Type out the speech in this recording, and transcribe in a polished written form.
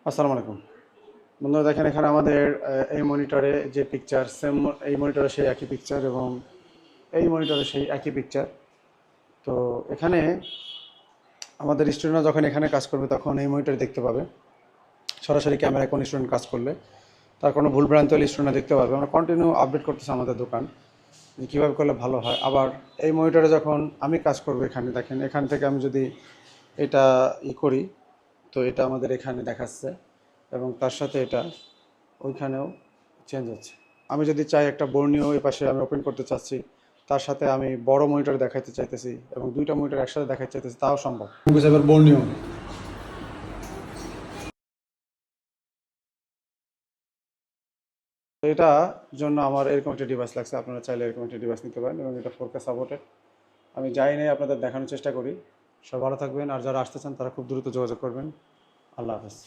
আসসালামু আলাইকুম বন্ধুরা, দেখেন এখানে আমাদের এই মনিটরে যে পিকচার সেম, এই মনিটরে সেই একই পিকচার এবং এই মনিটরে সেই একই পিকচার। তো এখানে আমাদের স্টুডেন্টরা যখন এখানে কাজ করবে তখন এই মনিটরে দেখতে পাবে সরাসরি ক্যামেরায় কোন স্টুডেন্ট কাজ করলে, তার কোনো ভুল ভ্রান্তি হলে স্টুডেন্টরা দেখতে পাবে। আমরা কন্টিনিউ আপডেট করতেছি আমাদের দোকান যে কীভাবে করলে ভালো হয়। আবার এই মনিটরে যখন আমি কাজ করব, এখানে দেখেন, এখান থেকে আমি যদি এটা করি, তো এটা আমাদের এখানে দেখাচ্ছে এবং তার সাথে এটা ওইখানেও চেঞ্জ হচ্ছে। আমি যদি চাই একটা বর্ণীয় এই পাশে আমি ওপেন করতে চাচ্ছি, তার সাথে আমি বড় মনিটর দেখাতে চাইতেছি এবং দুইটা মনিটর একসাথে দেখাতে চাইতেছি, তাও সম্ভব। এবার বর্ণীয়, তো এটা জন্য আমার এরকম একটা ডিভাইস লাগছে। আপনারা চাইলে এরকম একটা ডিভাইস নিতে পারেন এবং এটা 4K সাপোর্টেড। আমি যাই নাই, আপনাদের দেখানোর চেষ্টা করি। সব ভালো থাকবেন, আর যারা আসতে চান তারা খুব দ্রুত যোগাযোগ করবেন। আল্লাহ হাফেজ।